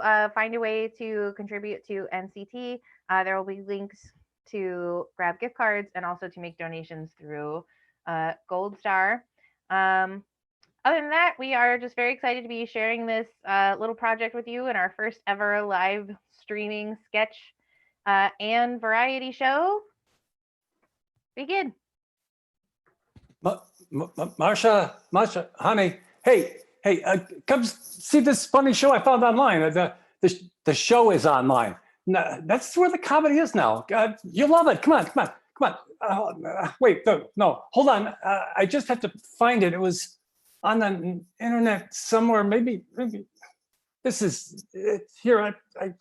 find a way to contribute to NCT. There will be links to grab gift cards and also to make donations through Gold Star. Other than that, we are just very excited to be sharing this little project with you in our first ever live streaming sketch and variety show. Begin. Marsha, honey, hey, come see this funny show I found online. The show is online. No, that's where the comedy is now. You love it. Come on. Wait, no, hold on. I just have to find it. It was on the internet somewhere. Maybe this is it. Here. I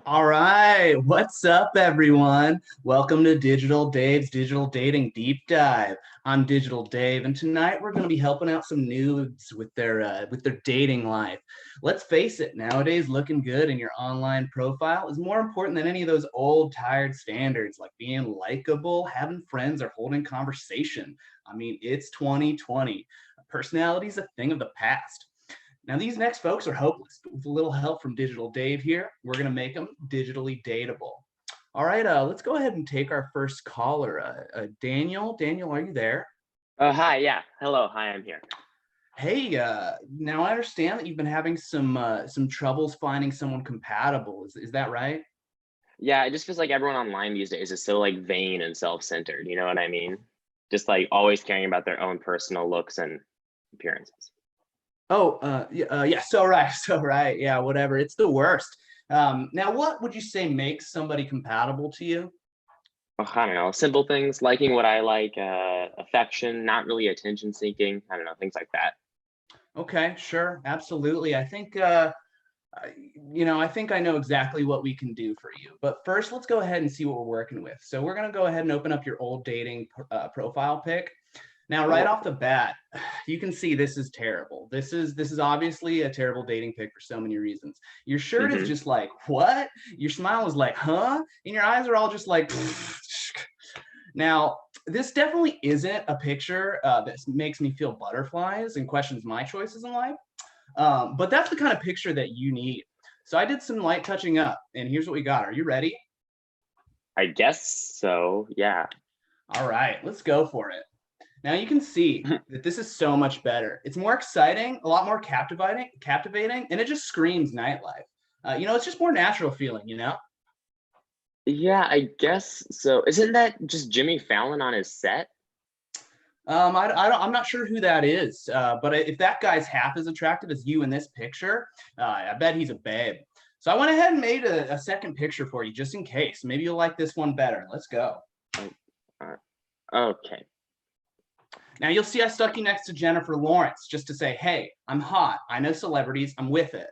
All right, what's up, everyone? Welcome to Digital Dave's Digital Dating Deep Dive. I'm Digital Dave, and tonight we're going to be helping out some noobs with their dating life. Let's face it, nowadays looking good in your online profile is more important than any of those old, tired standards like being likable, having friends, or holding conversation. I mean, it's 2020. Personality is a thing of the past. Now, these next folks are hopeless, but with a little help from Digital Dave here, we're going to make them digitally dateable. All right, let's go ahead and take our first caller. Daniel, are you there? Hi, yeah. Hello, hi, I'm here. Hey, now I understand that you've been having some troubles finding someone compatible. Is that right? Yeah, it just feels like everyone online these days is so like vain and self-centered, you know what I mean? Just like always caring about their own personal looks and appearances. Oh, yeah, so right. Yeah, whatever. It's the worst. Now, what would you say makes somebody compatible to you? Oh, I don't know, simple things, liking what I like, affection, not really attention seeking. I don't know, things like that. Okay, sure, absolutely. I think, I think I know exactly what we can do for you. But first, let's go ahead and see what we're working with. So we're going to go ahead and open up your old dating profile pic. Now, right off the bat, you can see this is terrible. This is obviously a terrible dating pic for so many reasons. Your shirt is just like, what? Your smile is like, huh? And your eyes are all just like, Now, this definitely isn't a picture that makes me feel butterflies and questions my choices in life. But that's the kind of picture that you need. So I did some light touching up, and here's what we got. Are you ready? I guess so, yeah. All right, let's go for it. Now you can see that this is so much better. It's more exciting, a lot more captivating, and it just screams nightlife. It's just more natural feeling, you know? Yeah, I guess so. Isn't that just Jimmy Fallon on his set? I'm not sure who that is, but if that guy's half as attractive as you in this picture, I bet he's a babe. So I went ahead and made a second picture for you just in case. Maybe you'll like this one better. Let's go. Okay. Now you'll see I stuck you next to Jennifer Lawrence just to say, hey, I'm hot. I know celebrities. I'm with it.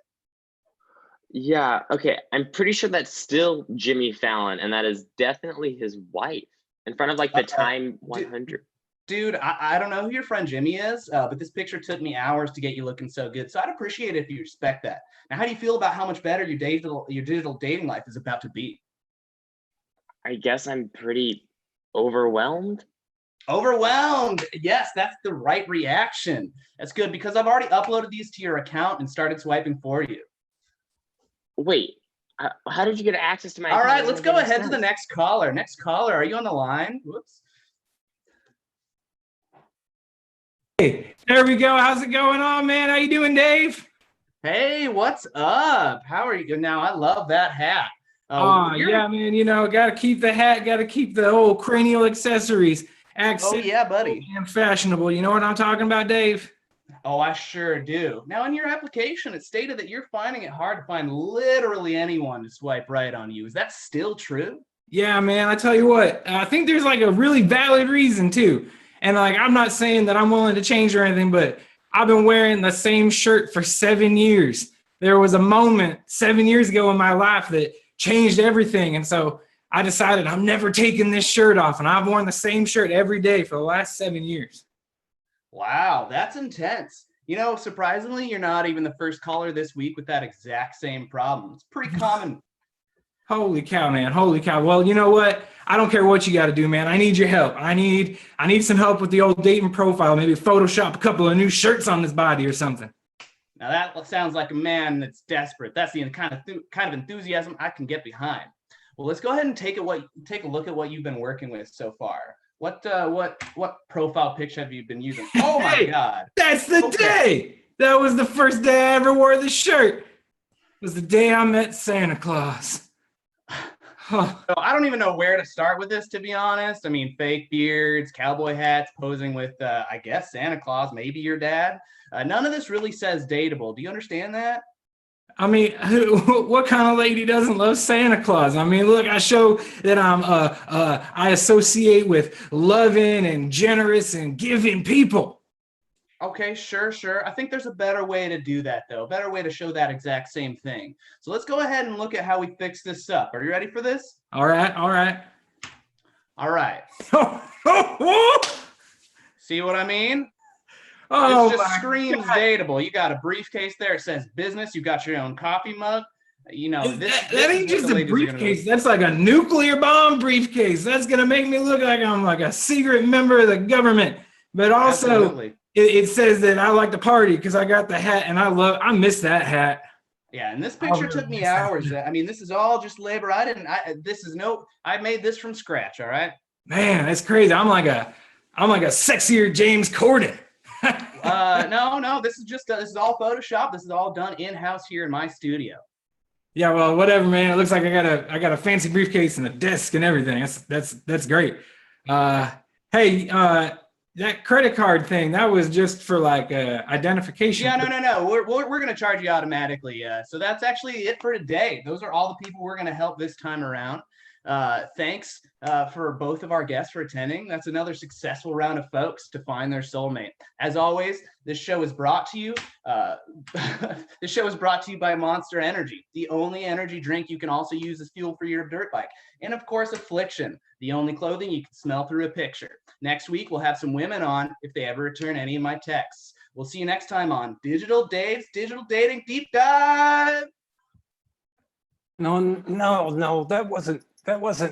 Yeah, okay. I'm pretty sure that's still Jimmy Fallon, and that is definitely his wife in front of like the Time 100. Dude, I don't know who your friend Jimmy is, but this picture took me hours to get you looking so good. So I'd appreciate it if you respect that. Now, how do you feel about how much better your digital dating life is about to be? I guess I'm pretty overwhelmed. Overwhelmed. Yes, that's the right reaction. That's good because I've already uploaded these to your account and started swiping for you. Wait, how did you get access to my account? All right, let's go ahead to the next caller. Next caller, are you on the line? Whoops. Hey, there we go. How's it going on, man? How you doing, Dave? Hey, what's up? How are you? Now, I love that hat. Yeah, man, gotta keep the hat, gotta keep the old cranial accessories. Oh, yeah, buddy. And fashionable. You know what I'm talking about, Dave? Oh, I sure do. Now, in your application, it stated that you're finding it hard to find literally anyone to swipe right on you. Is that still true? Yeah, man, I tell you what, I think there's like a really valid reason too. And like, I'm not saying that I'm willing to change or anything, but I've been wearing the same shirt for 7 years. There was a moment 7 years ago in my life that changed everything. And so I decided I'm never taking this shirt off, and I've worn the same shirt every day for the last 7 years. Wow, that's intense. Surprisingly, you're not even the first caller this week with that exact same problem. It's pretty common. Holy cow, man. Holy cow. Well, you know what? I don't care what you got to do, man. I need your help. I need some help with the old dating profile. Maybe Photoshop a couple of new shirts on his body or something. Now that sounds like a man that's desperate. That's the kind of enthusiasm I can get behind. Well, let's go ahead and take a look at what you've been working with so far. What profile picture have you been using? Oh my Hey, God. That's the day. That was the first day I ever wore this shirt. It was the day I met Santa Claus. Huh. So I don't even know where to start with this, to be honest. I mean, fake beards, cowboy hats, posing with, I guess, Santa Claus, maybe your dad. None of this really says dateable. Do you understand that? I mean, what kind of lady doesn't love Santa Claus? I mean, look, I show that I associate with loving and generous and giving people. Okay, sure. I think there's a better way to do that, though. A better way to show that exact same thing. So let's go ahead and look at how we fix this up. Are you ready for this? All right. All right. See what I mean? Oh, this just my screams God. dateable. You got a briefcase there. It says business. You got your own coffee mug. You know, That ain't just a briefcase. That's like a nuclear bomb briefcase. That's going to make me look like I'm like a secret member of the government. But also, Absolutely. it says that I like to party because I got the hat and I miss that hat. Yeah, and this picture took me hours. I mean, this is all just labor. I made this from scratch, all right? Man, that's crazy. I'm like a sexier James Corden. No, this is all Photoshop. This is all done in-house here in my studio. Yeah, well, whatever, man. It looks like I got a fancy briefcase and a desk and everything. That's great. Hey, that credit card thing, that was just for like identification. Yeah, no. We're gonna charge you automatically. So that's actually it for today. Those are all the people we're gonna help this time around. Thanks for both of our guests for attending. That's another successful round of folks to find their soulmate. As always, this show is brought to you. This show is brought to you by Monster Energy, the only energy drink you can also use as fuel for your dirt bike, and of course, Affliction, the only clothing you can smell through a picture. Next week, we'll have some women on if they ever return any of my texts. We'll see you next time on Digital Dave's Digital Dating Deep Dive. No, that wasn't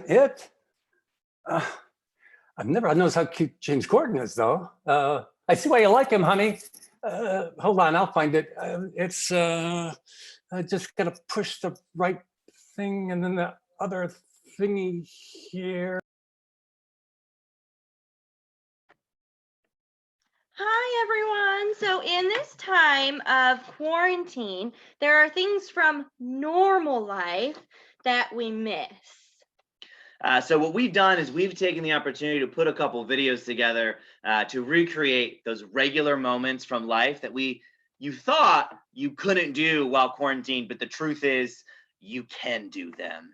it. I've never noticed how cute James Corden is, though. I see why you like him, honey. Hold on, I'll find it. I just gotta push the right thing and then the other thingy here. Hi, everyone. So in this time of quarantine, there are things from normal life that we miss. So what we've done is we've taken the opportunity to put a couple videos together to recreate those regular moments from life that you thought you couldn't do while quarantined, but the truth is you can do them.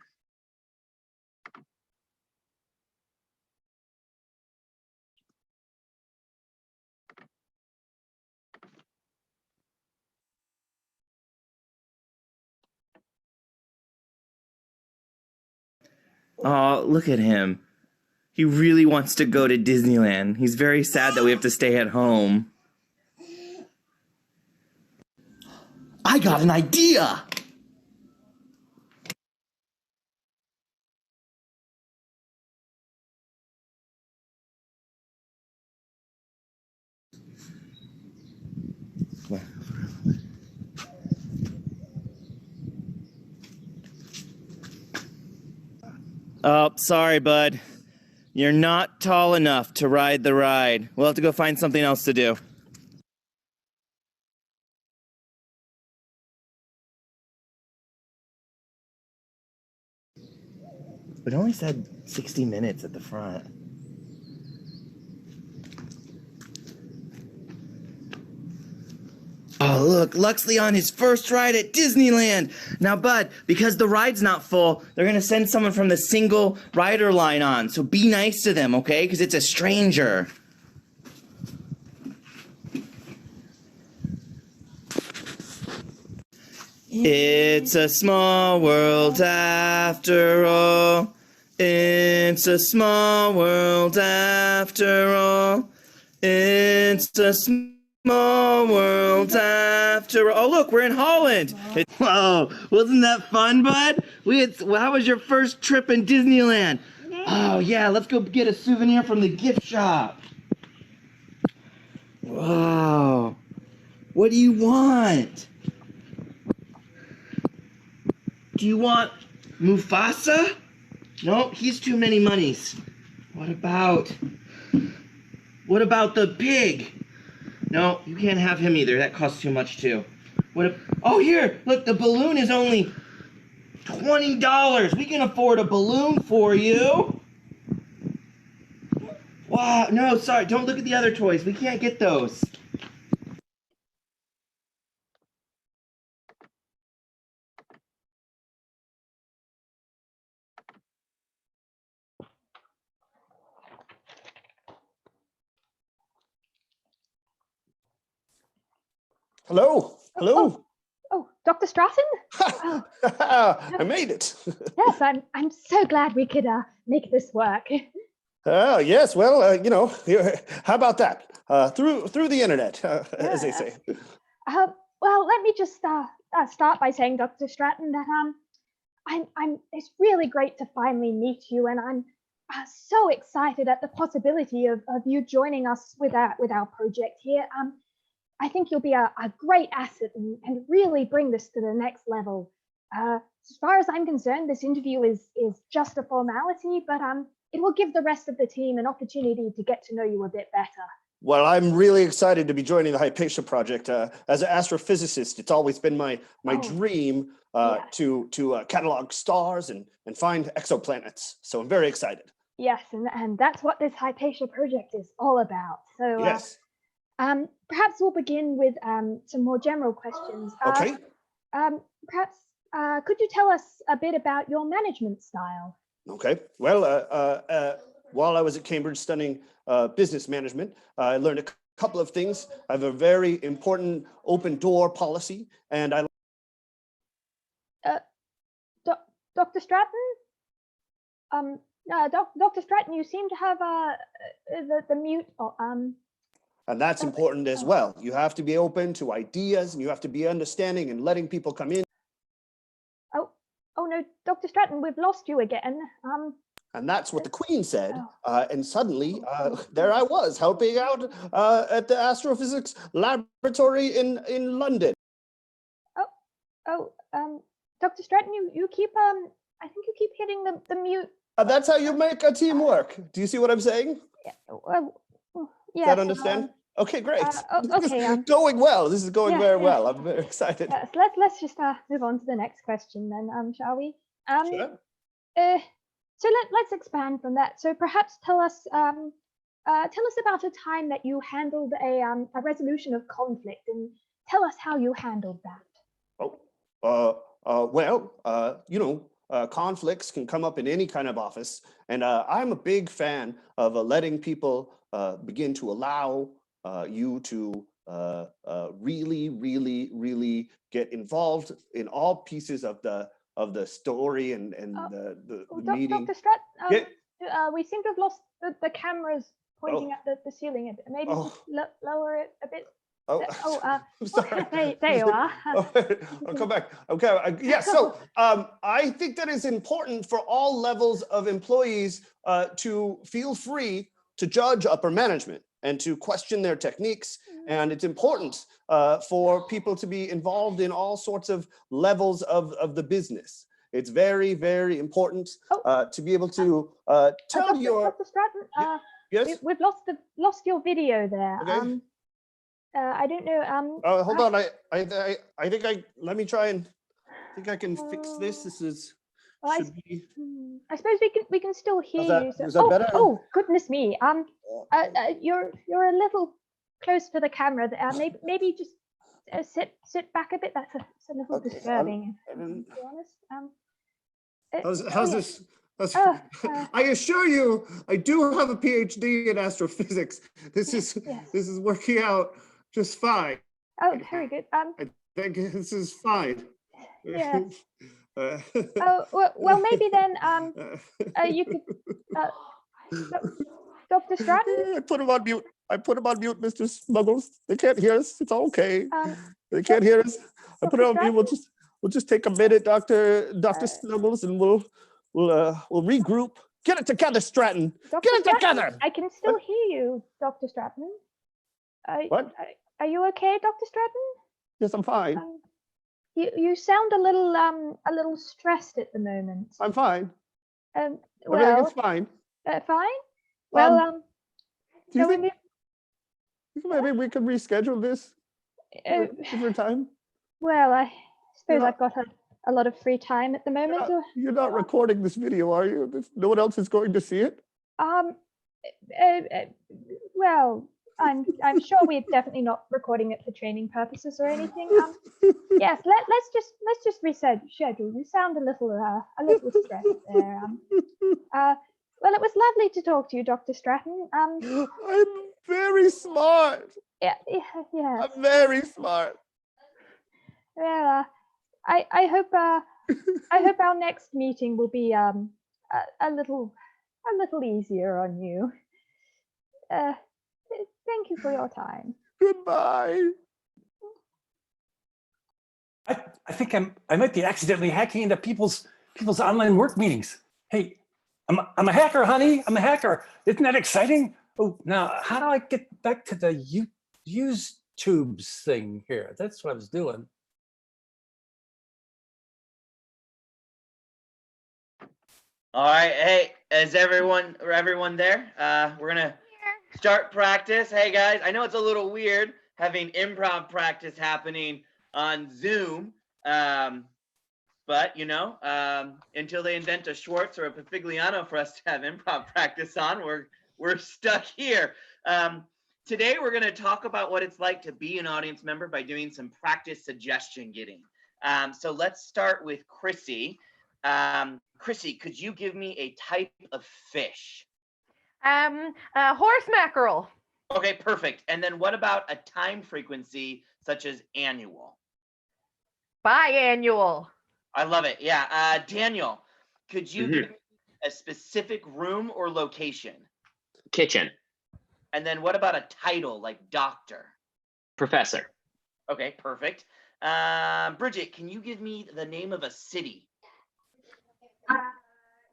Oh, look at him. He really wants to go to Disneyland. He's very sad that we have to stay at home. I got an idea! Oh, sorry, bud. You're not tall enough to ride the ride. We'll have to go find something else to do. It only said 60 minutes at the front. Oh, look, Luxley on his first ride at Disneyland. Now, bud, because the ride's not full, they're going to send someone from the single rider line on. So be nice to them, okay? Because it's a stranger. It's a small world after all. It's a small world after all. It's a More worlds after. Oh, look, we're in Holland. Whoa, wasn't that fun, bud? How was your first trip in Disneyland? Oh, yeah, let's go get a souvenir from the gift shop. Wow. What do you want? Do you want Mufasa? No, he's too many monies. What about the pig? No, you can't have him either. That costs too much too. Oh, here, look, the balloon is only $20. We can afford a balloon for you. Wow, no, sorry, don't look at the other toys. We can't get those. Hello. Hello. Oh, Dr. Stratton? Oh, I made it. yes, I'm so glad we could make this work. Oh, yes. Well, you know, how about that? Through the internet, as they say. Well, let me just start by saying, Dr. Stratton, that it's really great to finally meet you, and I'm so excited at the possibility of you joining us with our project here. I think you'll be a great asset and really bring this to the next level. As far as I'm concerned, this interview is just a formality, but it will give the rest of the team an opportunity to get to know you a bit better. Well, I'm really excited to be joining the Hypatia project. As an astrophysicist, it's always been my dream to catalog stars and find exoplanets. So I'm very excited. Yes, and that's what this Hypatia project is all about. So yes. Perhaps we'll begin with some more general questions. Okay. Perhaps could you tell us a bit about your management style? Okay. Well, while I was at Cambridge studying business management, I learned a couple of things. I have a very important open door policy, and I. Dr. Stratton? Dr. Stratton, you seem to have the mute. And that's important as well. You have to be open to ideas, and you have to be understanding and letting people come in. Oh no, Dr. Stratton, we've lost you again. And that's what the Queen said. And suddenly, there I was helping out at the astrophysics laboratory in London. Dr. Stratton, you keep I think you keep hitting the mute. That's how you make a team work. Do you see what I'm saying? Yeah. Well, yes. Does that understand? Okay, great. Okay. Going well. This is going very well. I'm very excited. Yes, let's just move on to the next question then, shall we? Sure. So let's expand from that. So perhaps tell us about a time that you handled a resolution of conflict, and tell us how you handled that. Well, you know, conflicts can come up in any kind of office, and I'm a big fan of letting people begin to allow you to really get involved in all pieces of the story and the meeting. Dr. Stratton, we seem to have lost the cameras pointing at the ceiling a bit. Maybe just lower it a bit. I'm sorry. There you are. I'll come back. Okay. Yeah. So I think that it's important for all levels of employees to feel free to judge upper management and to question their techniques. And it's important for people to be involved in all sorts of levels of the business. It's very, very important to be able to tell Dr. Stratton, yes? We've lost your video there. Okay. I don't know. Hold on. I think let me try and I think I can fix this. This is. I suppose we can still hear you. So, is that better? Oh goodness me. You're a little close to the camera there. Maybe just sit back a bit. That's a little disturbing. To be honest. How's this? I assure you, I do have a PhD in astrophysics. This is working out just fine. Oh, very good. I think this is fine. Yes. Well, maybe then you could, Dr. Stratton. I put him on mute. I put him on mute, Mr. Smuggles. They can't hear us. It's all okay. They can't Dr. hear us. I put it on mute. Stratton? We'll just take a minute, Dr. Snuggles, and we'll regroup. Get it together, Stratton. Dr. Get it Stratton, together. I can still hear you, Dr. Stratton. What? Are you okay, Dr. Stratton? Yes, I'm fine. You sound a little stressed at the moment. I'm fine. Well, Everything is fine. fine. Well, Do you so think maybe we could reschedule this for a different time? well, I suppose Yeah. I've got a lot of free time at the moment. You're not recording this video, are you? No one else is going to see it? Well, I'm sure we're definitely not recording it for training purposes or anything. Yes, let's just reschedule. You sound a little stressed there. Well, it was lovely to talk to you, Dr. Stratton. I'm very smart. Yeah. I'm very smart. Well, I hope our next meeting will be a little easier on you. Thank you for your time. Goodbye. I think I might be accidentally hacking into people's online work meetings. Hey, I'm a hacker, honey. I'm a hacker. Isn't that exciting? Oh, now how do I get back to the use tubes thing here? That's what I was doing. All right. Hey, is everyone there? We're gonna start practice. Hey guys, I know it's a little weird having improv practice happening on Zoom, but you know, until they invent a Schwartz or a Papigliano for us to have improv practice on, we're stuck here. Today we're going to talk about what it's like to be an audience member by doing some practice suggestion getting. So let's start with Chrissy. Chrissy, could you give me a type of fish? Horse mackerel. Okay, perfect. And then what about a time frequency such as annual? Biannual. I love it. Yeah. Daniel, could you give me a specific room or location? Kitchen. And then what about a title like doctor? Professor. Okay, perfect. Bridget, can you give me the name of a city?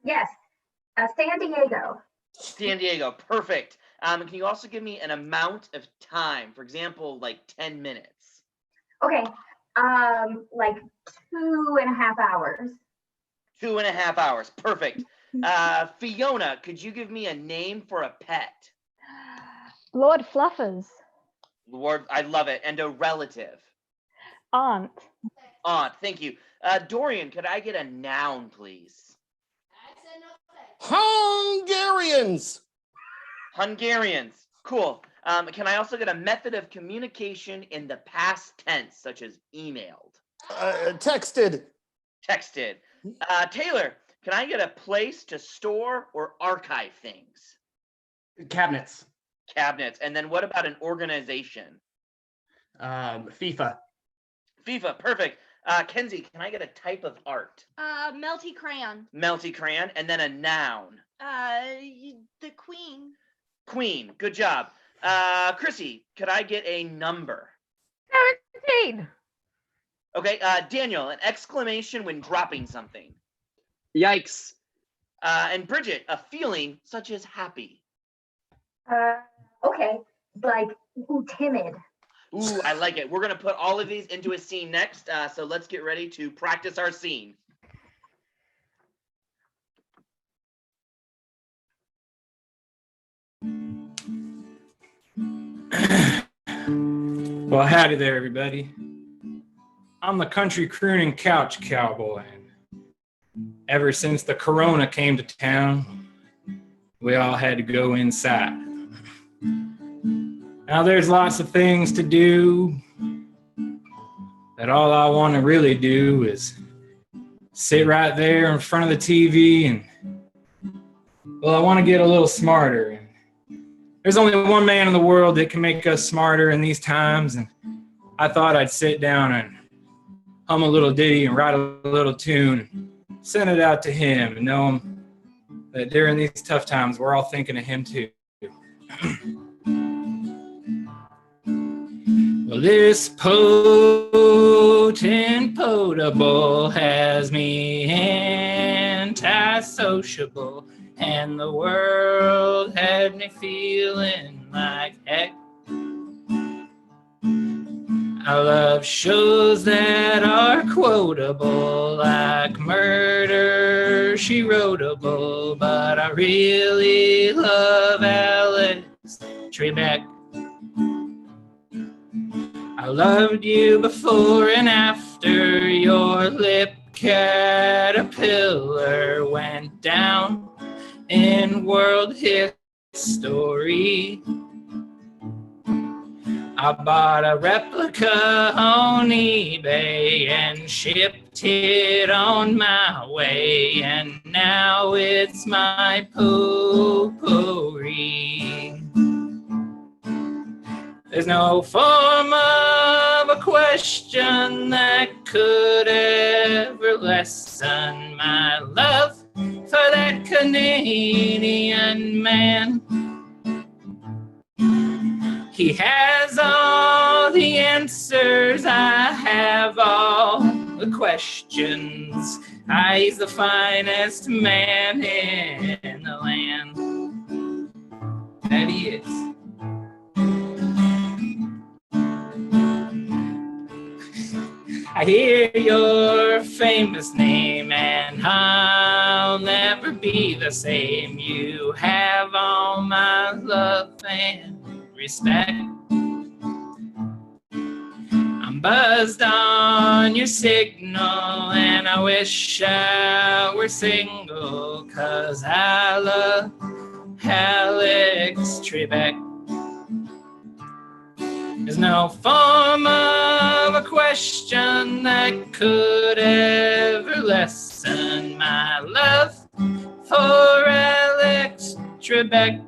Yes, San Diego. San Diego, perfect. Can you also give me an amount of time? For example, like 10 minutes. Okay, like 2.5 hours. 2.5 hours, perfect. Fiona, could you give me a name for a pet? Lord Fluffers. Lord, I love it. And a relative? Aunt. Aunt, thank you. Dorian, could I get a noun, please? Hungarians. Hungarians, cool. Can I also get a method of communication in the past tense, such as emailed? Texted. Texted. Taylor, can I get a place to store or archive things? Cabinets. Cabinets. And then what about an organization? FIFA. FIFA, perfect. Kenzie, can I get a type of art? Melty crayon. Melty crayon, and then a noun. The queen. Queen, good job. Chrissy, could I get a number? 17. Okay, Daniel, an exclamation when dropping something. Yikes. And Bridget, a feeling such as happy. Okay, like timid. Ooh, I like it. We're going to put all of these into a scene next. So let's get ready to practice our scene. Well, howdy there, everybody. I'm the country crooning couch cowboy. And ever since the corona came to town, we all had to go inside. Now there's lots of things to do, that all I want to really do is sit right there in front of the TV and, well, I want to get a little smarter. There's only one man in the world that can make us smarter in these times, and I thought I'd sit down and hum a little ditty and write a little tune and send it out to him and know him that during these tough times, we're all thinking of him too. Well, this potent potable has me antisociable, and the world had me feeling like heck. I love shows that are quotable, like Murder, She Wroteable, but I really love Alex Trebek. I loved you before and after your lip caterpillar went down in world history. I bought a replica on eBay and shipped it on my way, and now it's my potpourri. There's no form of a question that could ever lessen my love for that Canadian man. He has all the answers, I have all the questions. He's the finest man in the land. That he is. I hear your famous name and I'll never be the same. You have all my love and respect. I'm buzzed on your signal and I wish I were single, 'cause I love Alex Trebek. There's no form of a question that could ever lessen my love for Alex Trebek.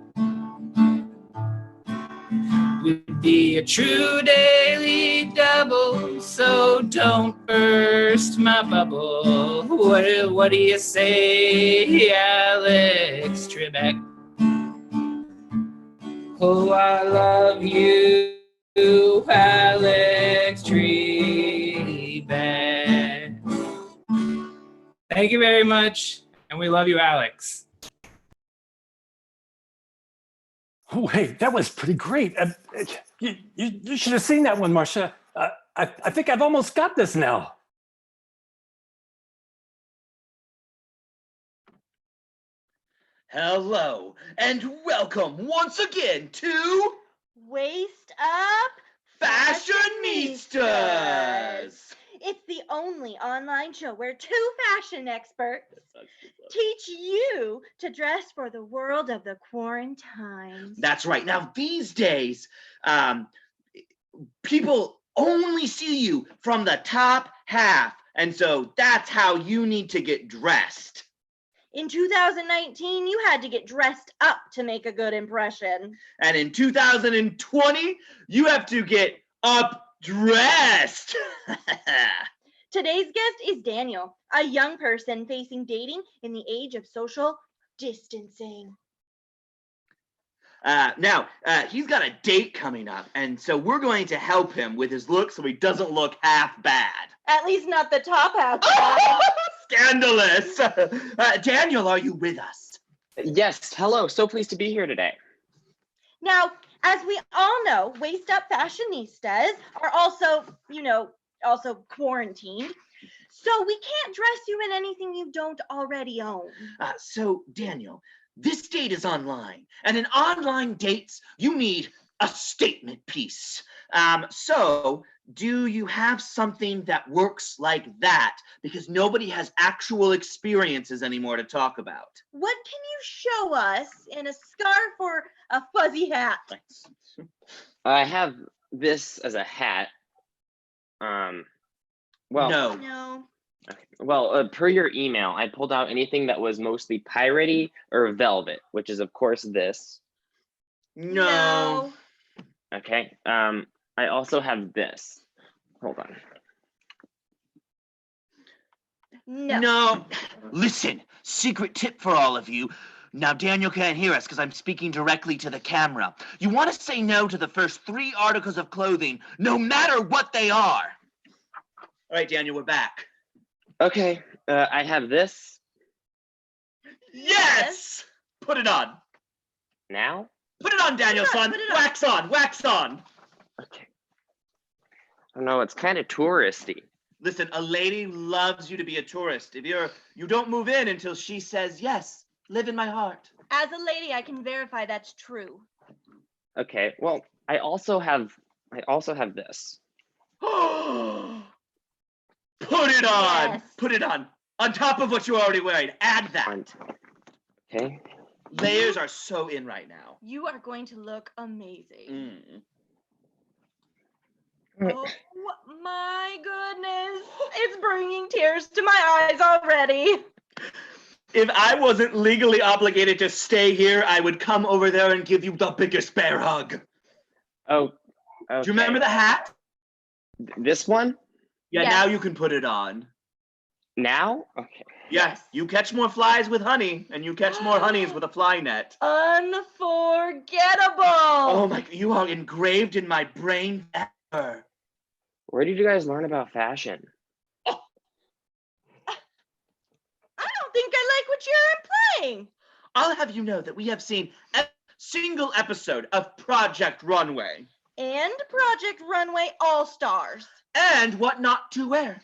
Would be a true daily double, so don't burst my bubble. What do you say, Alex Trebek? Oh, I love you, Alex Trebek. Thank you very much, and we love you, Alex. Wait, that was pretty great. You should have seen that one, Marcia. I think I've almost got this now. Hello, and welcome once again to Waist Up Fashionistas. It's the only online show where two fashion experts teach you to dress for the world of the quarantine. That's right. Now, these days, people only see you from the top half. And so that's how you need to get dressed. In 2019, you had to get dressed up to make a good impression. And in 2020, you have to get up dressed. Today's guest is Daniel, a young person facing dating in the age of social distancing. Now, he's got a date coming up, and so we're going to help him with his look so he doesn't look half bad. At least not the top half. Scandalous! Daniel, are you with us? Yes, hello. So pleased to be here today. Now, as we all know, Waist Up Fashionistas are also, also quarantined. So we can't dress you in anything you don't already own. So, Daniel, this date is online, and in online dates, you need a statement piece. So, do you have something that works like that? Because nobody has actual experiences anymore to talk about. What can you show us in a scarf or a fuzzy hat? I have this as a hat. Well, No. Okay. Well, per your email, I pulled out anything that was mostly piratey or velvet, which is of course this. No. Okay. I also have this. Hold on. No. No. Listen, secret tip for all of you. Now, Daniel can't hear us because I'm speaking directly to the camera. You want to say no to the first 3 articles of clothing, no matter what they are. All right, Daniel, we're back. Okay, I have this Yes! Put it on. now. Put it on, Daniel, son. put it on. Wax on, wax on. Okay. Oh no, it's kind of touristy. Listen, a lady loves you to be a tourist. If you don't move in until she says yes. Live in my heart. As a lady, I can verify that's true. Okay, well, I also have this. Put it on. Yes. Put it on. On top of what you're already wearing. Add that. Okay. Layers are so in right now. You are going to look amazing. Mm. Oh my goodness. It's bringing tears to my eyes already. If I wasn't legally obligated to stay here, I would come over there and give you the biggest bear hug. Oh. Do you remember the hat? This one? Yeah, Yes. now you can put it on. Now? Okay. Yes, you catch more flies with honey, and you catch more honeys with a fly net. Unforgettable. Oh my, you are engraved in my brain forever. Where did you guys learn about fashion? I don't think I like what you're implying. I'll have you know that we have seen a single episode of Project Runway. And Project Runway All-Stars. And What Not to Wear.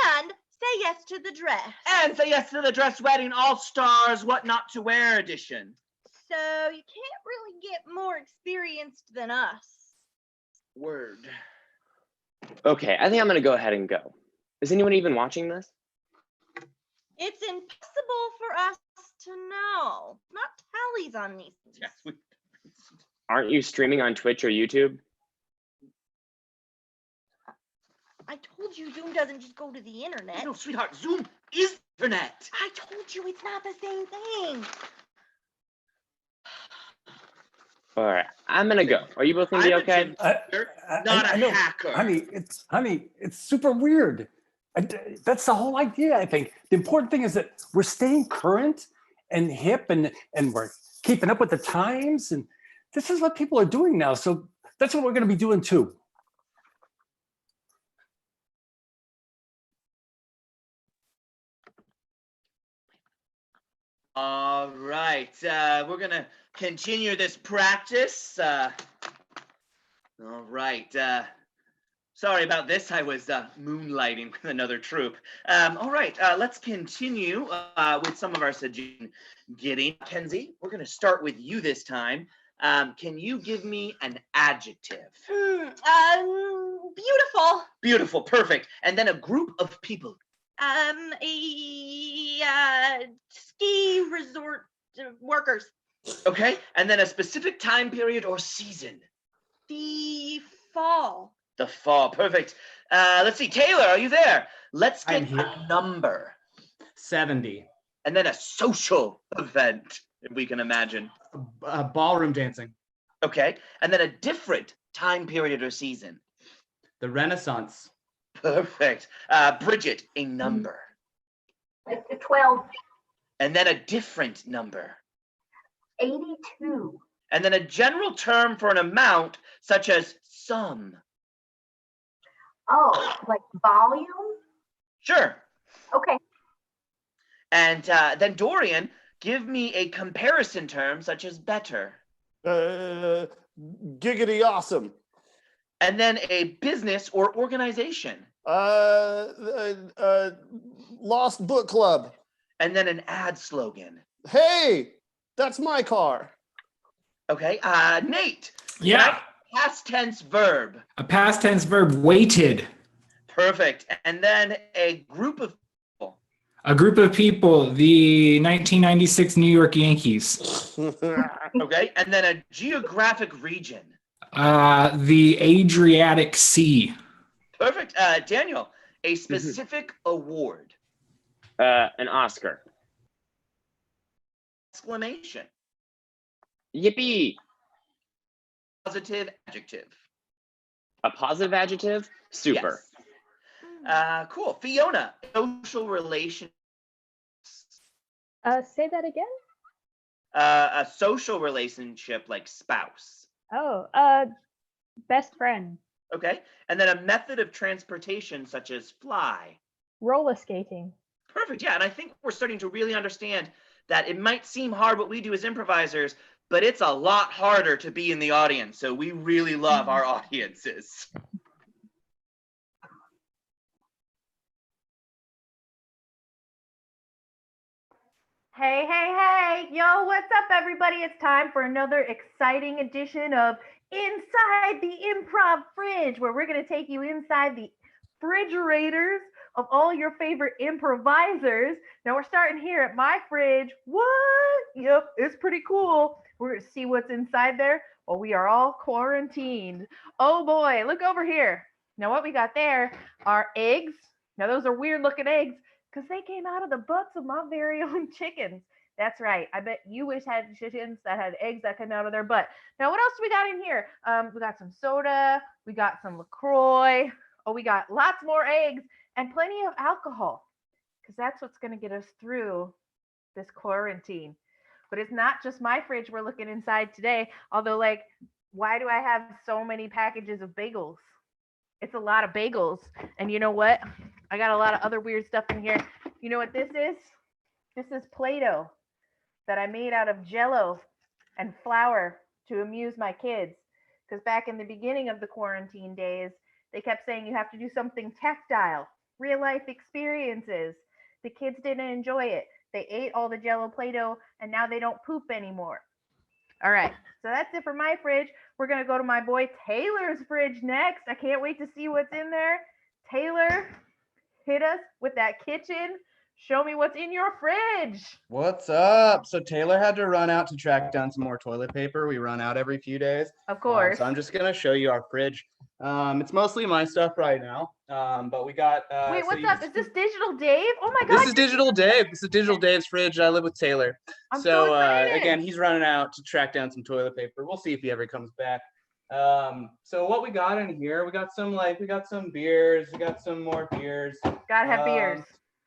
And Say Yes to the Dress. And Say Yes to the Dress Wedding All-Stars What Not to Wear edition. So you can't really get more experienced than us. Word. Okay, I think I'm gonna go ahead and go. Is anyone even watching this? It's impossible for us to know. Not tallies on these things. Yes, we, Aren't you streaming on Twitch or YouTube? I told you Zoom doesn't just go to the internet. no, sweetheart, Zoom is internet. I told you it's not the same thing. All right, I'm gonna go. Are you both gonna be I'm a okay? gym teacher, not a know, hacker. honey, it's super weird. That's the whole idea, I think. The important thing is that we're staying current and hip and we're keeping up with the times. And this is what people are doing now. So that's what we're going to be doing too. All right, we're gonna continue this practice. All right, sorry about this. I was moonlighting with another troupe. All right, let's continue with some of our suggestion getting. Kenzie, we're gonna start with you this time. Can you give me an adjective? Beautiful. Beautiful, perfect. And then a group of people. Ski resort workers. Okay, and then a specific time period or season. The fall. The fall, perfect. Let's see, Taylor, are you there? Let's I'm get here. a number. 70. And then a social event, if we can imagine. Ballroom dancing. Okay, and then a different time period or season. The Renaissance. Perfect. Bridget, a number. 12. And then a different number. 82. And then a general term for an amount, such as sum. Oh, like volume? Sure. Okay. And then Dorian, give me a comparison term, such as better. Giggity awesome. And then a business or organization. Lost Book Club. And then an ad slogan. Hey, that's my car. Okay, Nate. Yeah. Past tense verb. A past tense verb, waited. Perfect. And then a group of people. A group of people, the 1996 New York Yankees. Okay, and then a geographic region. The Adriatic Sea. Perfect. Daniel, a specific award. An Oscar. Exclamation. Yippee! Positive adjective. A positive adjective? Super. Yes. Cool. Fiona, social relation. Say that again? A social relationship like spouse. Oh, best friend. Okay. And then a method of transportation such as fly. Roller skating. Perfect. Yeah. And I think we're starting to really understand that it might seem hard what we do as improvisers, but it's a lot harder to be in the audience. So we really love our audiences. Hey, hey, hey, yo, what's up, everybody? It's time for another exciting edition of Inside the Improv Fridge, where we're going to take you inside the refrigerators of all your favorite improvisers. Now, we're starting here at my fridge. What? Yep, it's pretty cool. We're going to see what's inside there. Well, we are all quarantined. Oh, boy, look over here. Now, what we got there are eggs. Now, those are weird-looking eggs, because they came out of the butts of my very own chickens. That's right. I bet you wish had chickens that had eggs that come out of their butt. Now, what else do we got in here? We got some soda. We got some LaCroix. Oh, we got lots more eggs and plenty of alcohol, because that's what's going to get us through this quarantine. But it's not just my fridge we're looking inside today. Although, like, why do I have so many packages of bagels? It's a lot of bagels. And you know what? I got a lot of other weird stuff in here. You know what this is? This is Play-Doh that I made out of Jell-O and flour to amuse my kids. Because back in the beginning of the quarantine days, they kept saying you have to do something tactile, real life experiences. The kids didn't enjoy it. They ate all the Jell-O Play-Doh and now they don't poop anymore. All right, so that's it for my fridge. We're going to go to my boy Taylor's fridge next. I can't wait to see what's in there. Taylor, hit us with that kitchen. Show me what's in your fridge. What's up? So Taylor had to run out to track down some more toilet paper. We run out every few days. Of course. So I'm just going to show you our fridge. It's mostly my stuff right now, but we got... Wait, what's up? Is this Digital Dave? Oh my God. This is Digital Dave. This is Digital Dave's fridge. I live with Taylor. I'm so excited. Again, he's running out to track down some toilet paper. We'll see if he ever comes back. So what we got in here, we got some beers. We got some more beers. Gotta have beers.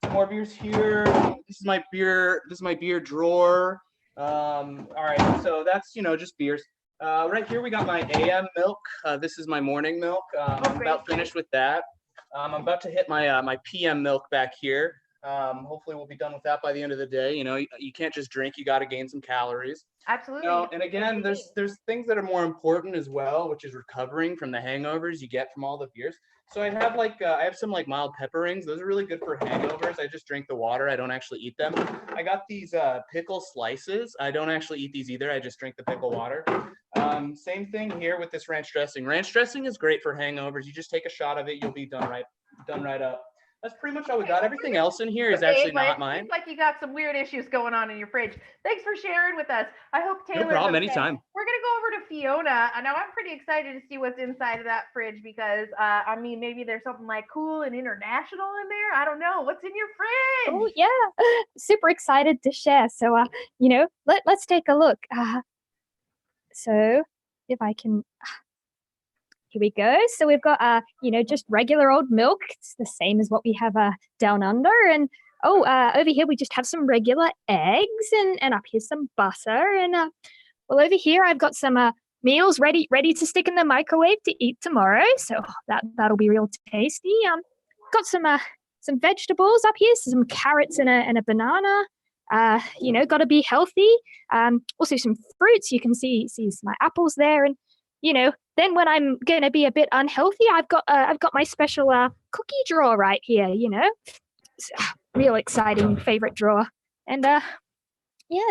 Some more beers here. This is my beer drawer. All right, so that's, just beers. Right here we got my AM milk. This is my morning milk. I'm about finished with that. I'm about to hit my PM milk back here. Hopefully we'll be done with that by the end of the day. You can't just drink, you got to gain some calories. Absolutely. And again, there's things that are more important as well, which is recovering from the hangovers you get from all the beers. So I have some mild pepper rings. Those are really good for hangovers. I just drink the water. I don't actually eat them. I got these pickle slices. I don't actually eat these either. I just drink the pickle water. Same thing here with this ranch dressing. Ranch dressing is great for hangovers. You just take a shot of it. You'll be done right up. That's pretty much all we got. Everything else in here is actually not mine. Seems like you got some weird issues going on in your fridge. Thanks for sharing with us. I hope Taylor. No problem. Anytime. We're gonna go over to Fiona. I know I'm pretty excited to see what's inside of that fridge because maybe there's something like cool and international in there. I don't know. What's in your fridge? Oh yeah, super excited to share. So let's take a look. So if I can. Here we go. So we've got, just regular old milk. It's the same as what we have down under. And over here we just have some regular eggs, and up here's some butter. And over here I've got some meals ready to stick in the microwave to eat tomorrow. So that'll be real tasty. Got some vegetables up here, so some carrots and a banana. Got to be healthy. Also some fruits. You can see my apples there, and then when I'm going to be a bit unhealthy, I've got my special cookie drawer right here, It's a real exciting favorite drawer. And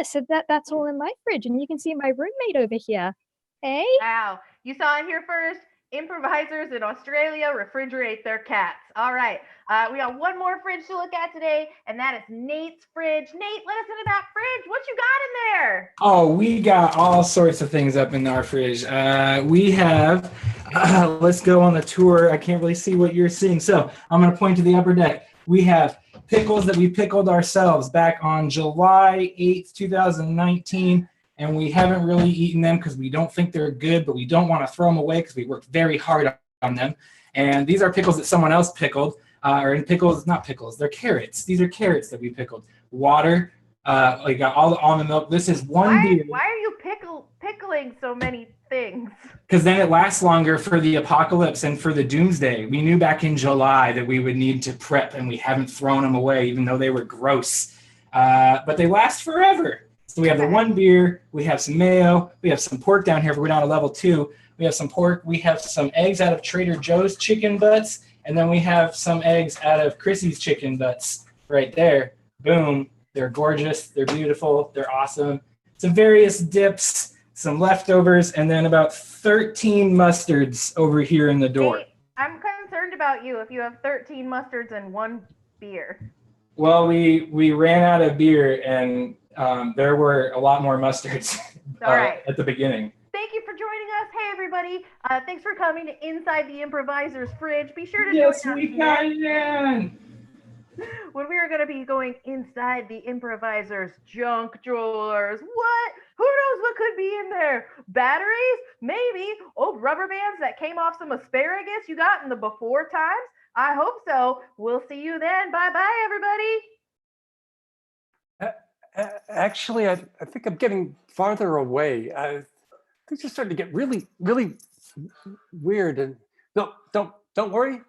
so that's all in my fridge, and you can see my roommate over here. Hey. Wow. You saw it here first. Improvisers in Australia refrigerate their cats. All right. We got one more fridge to look at today, and that is Nate's fridge. Nate, let us into that fridge. What you got in there? Oh, we got all sorts of things up in our fridge. We have, let's go on the tour. I can't really see what you're seeing. So I'm going to point to the upper deck. We have pickles that we pickled ourselves back on July 8th, 2019. And we haven't really eaten them because we don't think they're good, but we don't want to throw them away because we worked very hard on them. And these are pickles that someone else pickled, not pickles, they're carrots. These are carrots that we pickled. Water, like all the almond milk. This is one beer. Why are you pickling so many things? Because then it lasts longer for the apocalypse and for the doomsday. We knew back in July that we would need to prep, and we haven't thrown them away, even though they were gross. But they last forever. So we have the one beer, we have some mayo, we have some pork down here. We're down to level 2. We have some pork, we have some eggs out of Trader Joe's chicken butts, and then we have some eggs out of Chrissy's chicken butts right there. Boom. They're gorgeous, they're beautiful, they're awesome. Some various dips, some leftovers, and then about 13 mustards over here in the door. Hey, I'm concerned about you if you have 13 mustards and 1 beer. Well, we ran out of beer, and there were a lot more mustards at the beginning. Thank you for joining us. Hey, everybody. Thanks for coming to Inside the Improviser's Fridge. Be sure to Yes, join us we can. when we are going to be going inside the Improviser's junk drawers. What? Who knows what could be in there? Batteries? Maybe. Old rubber bands that came off some asparagus you got in the before times? I hope so. We'll see you then. Bye-bye, everybody. Actually, I think I'm getting farther away. Things are starting to get really, really weird. And no, don't worry.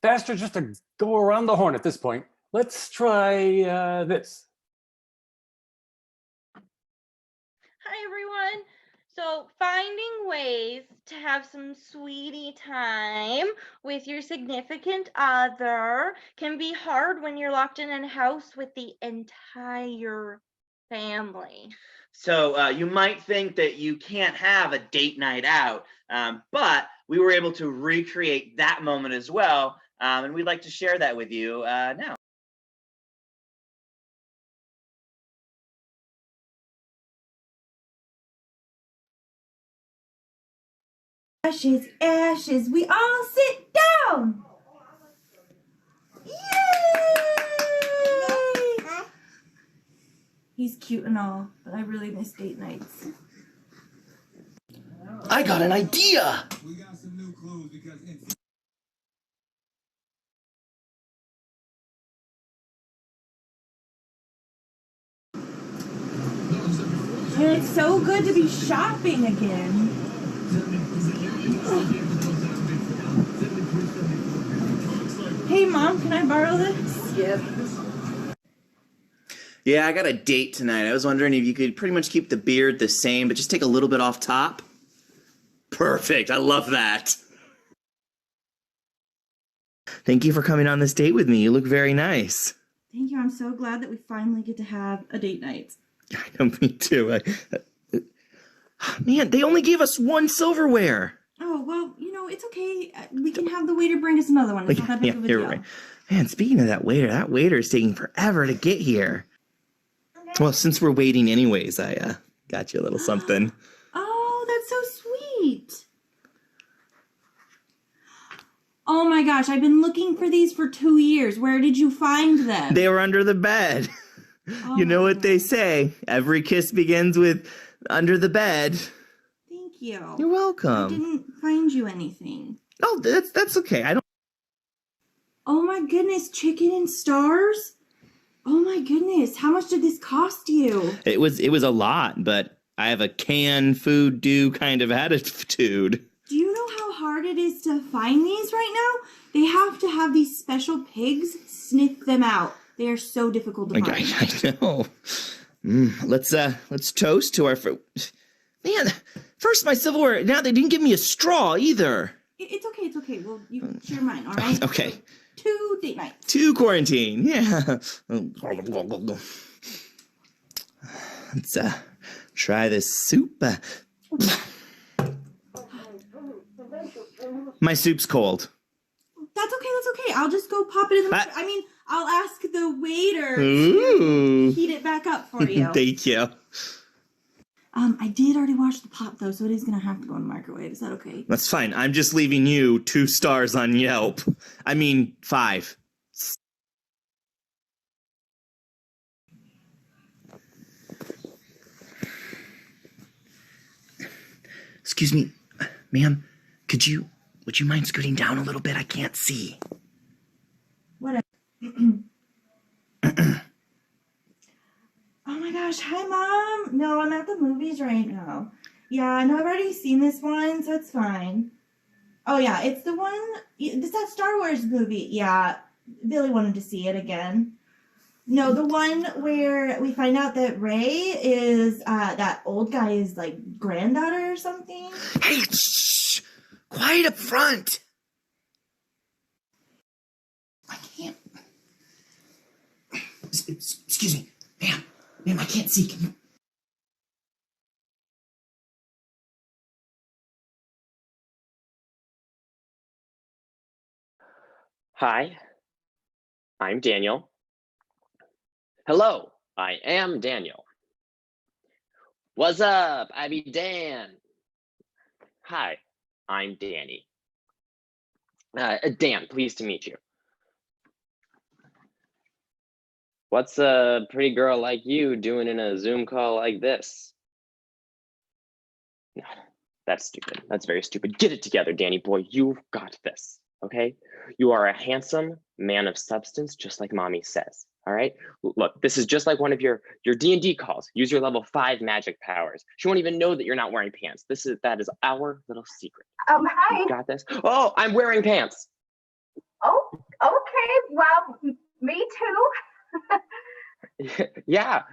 Faster just to go around the horn at this point. Let's try this. Hi, everyone. So finding ways to have some sweetie time with your significant other can be hard when you're locked in a house with the entire family. So you might think that you can't have a date night out, but we were able to recreate that moment as well, and we'd like to share that with you now. Ashes, ashes, we all sit down. Yay! He's cute and all, but I really miss date nights. I got an idea. We got some new clues because And it's so good to be shopping again. Hey, Mom, can I borrow this? Yep. Yeah, I got a date tonight. I was wondering if you could pretty much keep the beard the same, but just take a little bit off top. Perfect. I love that. Thank you for coming on this date with me. You look very nice. Thank you. I'm so glad that we finally get to have a date night. I know, me too. Man, they only gave us 1 silverware. Oh, well, you know, it's okay. We can have the waiter bring us another one. It's not that big of a deal. Right. Man, speaking of that waiter is taking forever to get here. Well, since we're waiting anyways, I got you a little something. Oh, that's so sweet. Oh my gosh, I've been looking for these for 2 years. Where did you find them? They were under the bed. Oh, you know what they say. Every kiss begins with under the bed. Thank you. You're welcome. I didn't find you anything. Oh, that's okay. I don't. Oh my goodness, chicken and stars? Oh my goodness, how much did this cost you? It was a lot, but I have a can food do kind of attitude. Do you know how hard it is to find these right now? They have to have these special pigs sniff them out. They are so difficult to find. I know. Let's toast to our man. First my silverware. Now they didn't give me a straw either. It's okay. Well, you can share mine, all right? Okay. 2 date nights. 2 quarantine. Yeah. Let's try this soup. My soup's cold. That's okay. I'll just go pop it in the I mean, I'll ask the waiter Ooh. to heat it back up for you. Thank you. I did already wash the pot though, so it is gonna have to go in the microwave. Is that okay? That's fine. I'm just leaving you 2 stars on Yelp. I mean, 5. Excuse me, ma'am. Would you mind scooting down a little bit? I can't see. Whatever. Oh my Hi, Mom. No, I'm at the movies right now. Yeah, no, I've already seen this one, so it's fine. Oh, yeah, it's the one, it's that Star Wars movie. Yeah, Billy wanted to see it again. No, the one where we find out that Ray is, that old guy's, like, granddaughter or something. Hey, shh! Quiet up front! I can't. Excuse me. Ma'am, I can't see. Can you... Hi, I'm Daniel. Hello, I am Daniel. What's up? I be Dan. Hi, I'm Danny. Dan, pleased to meet you. What's a pretty girl like you doing in a Zoom call like this? No, that's stupid. That's very stupid. Get it together, Danny boy. You've got this, okay? You are a handsome man of substance, just like mommy says, all right? Look, this is just like one of your D&D calls. Use your level 5 magic powers. She won't even know that you're not wearing pants. That is our little secret. Hi. You got this? Oh, I'm wearing pants. Oh, okay. Well, me too. Yeah,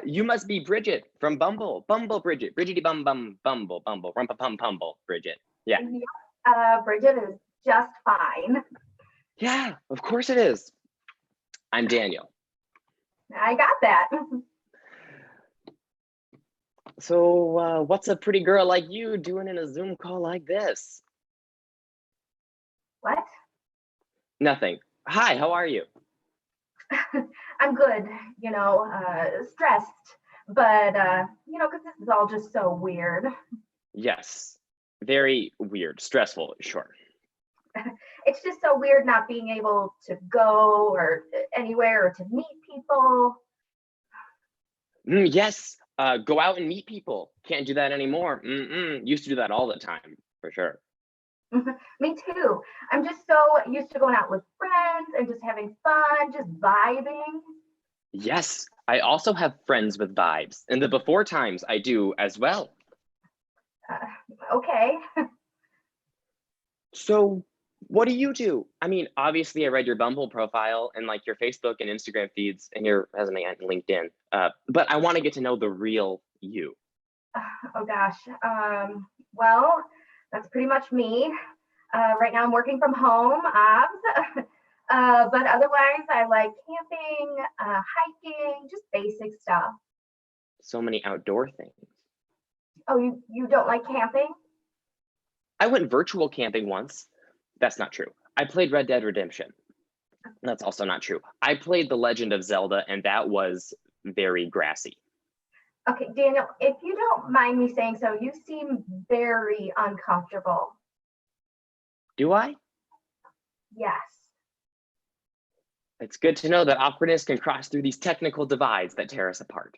you must be Bridget from Bumble. Bridget. Bridgety Bumble, rumpa pum pumble, Bridget. Yeah. Bridget is just fine. Yeah, of course it is. I'm Daniel. I got that. So what's a pretty girl like you doing in a Zoom call like this? What? Nothing. Hi, how are you? I'm good, stressed, but, because this is all just so weird. Yes, very weird, stressful, sure. It's just so weird not being able to go or anywhere or to meet people. Yes, go out and meet people. Can't do that anymore. Used to do that all the time, for sure. Me too. I'm just so used to going out with friends and just having fun, just vibing. Yes, I also have friends with vibes. In the before times, I do as well. Okay. So what do you do? I mean, obviously I read your Bumble profile and like your Facebook and Instagram feeds and your resume and LinkedIn. But I want to get to know the real you. Oh gosh. Well, that's pretty much me. Right now I'm working from home, but otherwise I like camping, hiking, just basic stuff. So many outdoor things. Oh, you don't like camping? I went virtual camping once. That's not true. I played Red Dead Redemption. That's also not true. I played The Legend of Zelda, and that was very grassy. Okay, Daniel, if you don't mind me saying so, you seem very uncomfortable. Do I? Yes. It's good to know that awkwardness can cross through these technical divides that tear us apart.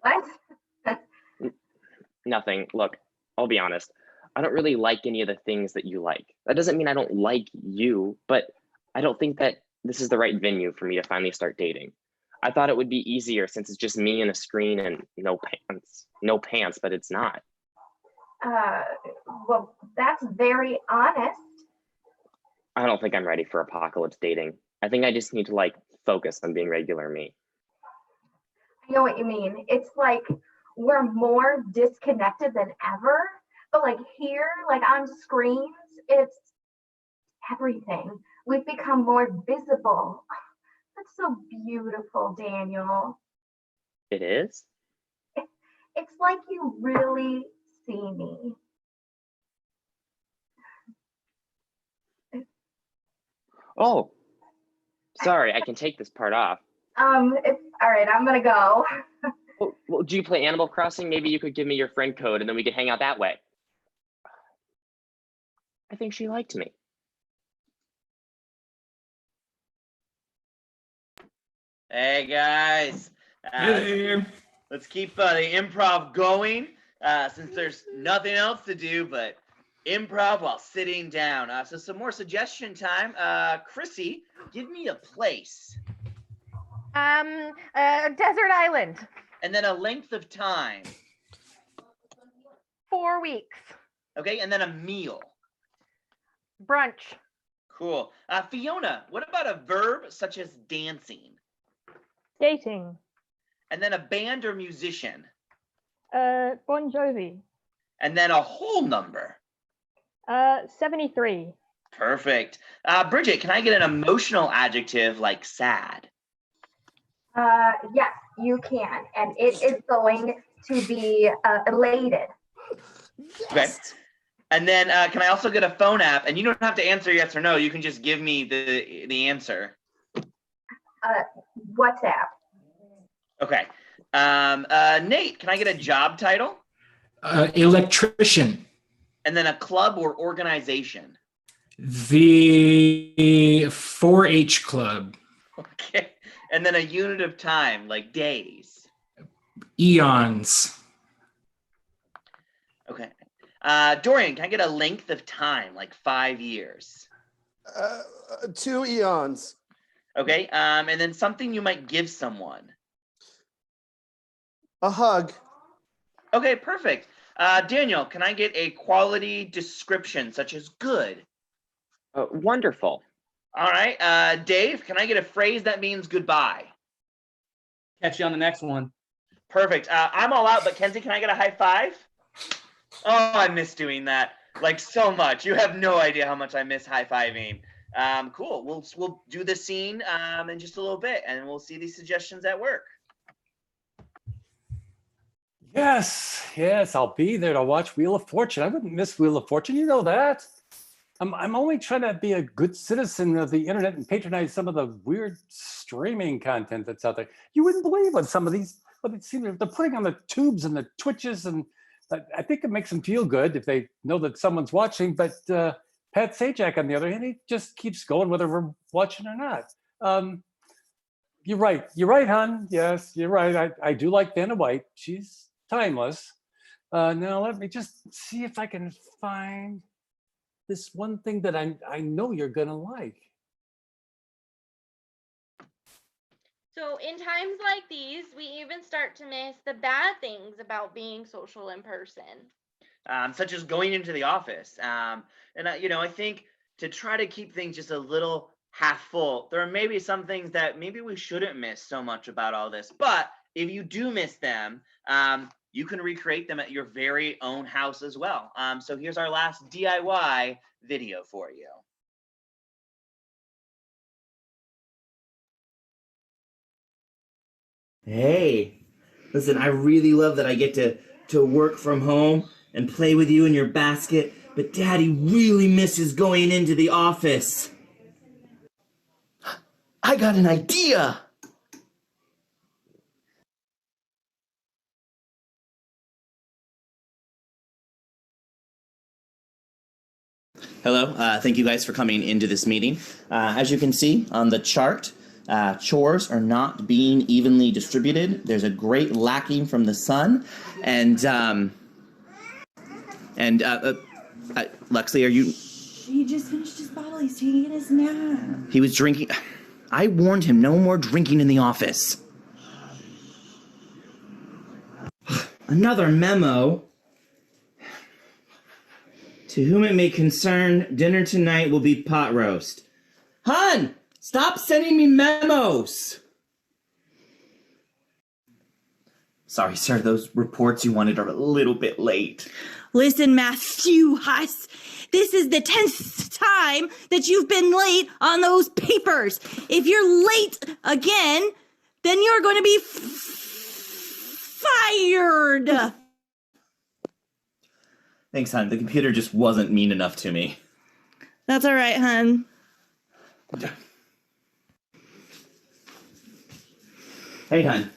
What? Nothing. Look, I'll be honest. I don't really like any of the things that you like. That doesn't mean I don't like you, but I don't think that this is the right venue for me to finally start dating. I thought it would be easier since it's just me and a screen and no pants, but it's not. Well, that's very honest. I don't think I'm ready for apocalypse dating. I think I just need to like focus on being regular me. I know what you mean. It's like we're more disconnected than ever, but like here, like on screens, it's everything. We've become more visible. That's so beautiful, Daniel. It is? It's like you really see me. Oh, sorry, I can take this part off. It's all right, I'm gonna go. Well, do you play Animal Crossing? Maybe you could give me your friend code and then we could hang out that way. I think she liked me. Hey guys, Hey. let's keep the improv going since there's nothing else to do but improv while sitting down. So some more suggestion time. Chrissy, give me a place. Desert island. And then a length of time. 4 weeks. Okay, and then a meal. Brunch. Cool. Fiona, what about a verb such as dancing? Dating. And then a band or musician? Bon Jovi. And then a whole number? 73. Perfect. Bridget, can I get an emotional adjective like sad? Yes, you can. And it is going to be elated. Okay. And then can I also get a phone app? And you don't have to answer yes or no. You can just give me the answer. WhatsApp. Okay. Nate, can I get a job title? Electrician. And then a club or organization? The 4-H club. Okay. And then a unit of time, like days? Eons. Okay. Dorian, can I get a length of time, like 5 years? 2 eons. Okay. And then something you might give someone? A hug. Okay, perfect. Daniel, can I get a quality description such as good? Wonderful. All right. Dave, can I get a phrase that means goodbye? Catch you on the next one. Perfect. I'm all out, but Kenzie, can I get a high five? Oh, I miss doing that like so much. You have no idea how much I miss high fiving. Cool. We'll do the scene in just a little bit, and we'll see these suggestions at work. Yes, I'll be there to watch Wheel of Fortune. I wouldn't miss Wheel of Fortune, you know that. I'm only trying to be a good citizen of the internet and patronize some of the weird streaming content that's out there. You wouldn't believe what some of these, what it seems they're putting on the tubes and the Twitches, and I think it makes them feel good if they know that someone's watching. But Pat Sajak, on the other hand, he just keeps going whether we're watching or not. You're right, hon. Yes, you're right. I do like Vanna White. She's timeless. Now let me just see if I can find this one thing that I know you're gonna like. So in times like these, we even start to miss the bad things about being social in person. Such as going into the office. I think to try to keep things just a little half full, there are maybe some things that maybe we shouldn't miss so much about all this. But if you do miss them, you can recreate them at your very own house as well. So here's our last DIY video for you. Hey, listen, I really love that I get to work from home and play with you in your basket, but Daddy really misses going into the office. I got an idea! Hello, thank you guys for coming into this meeting. As you can see on the chart, chores are not being evenly distributed. There's a great lacking from the sun, and Luxley, are you? He just finished his bottle. He's taking his nap. He was drinking. I warned him, no more drinking in the office. Another memo. To whom it may concern, dinner tonight will be pot roast. Hun, stop sending me memos. Sorry, sir, those reports you wanted are a little bit late. Listen, Matthew Huss, this is the 10th time that you've been late on those papers. If you're late again, then you're going to be fired. Thanks, hon. The computer just wasn't mean enough to me. That's all right, hon. Hey, hon.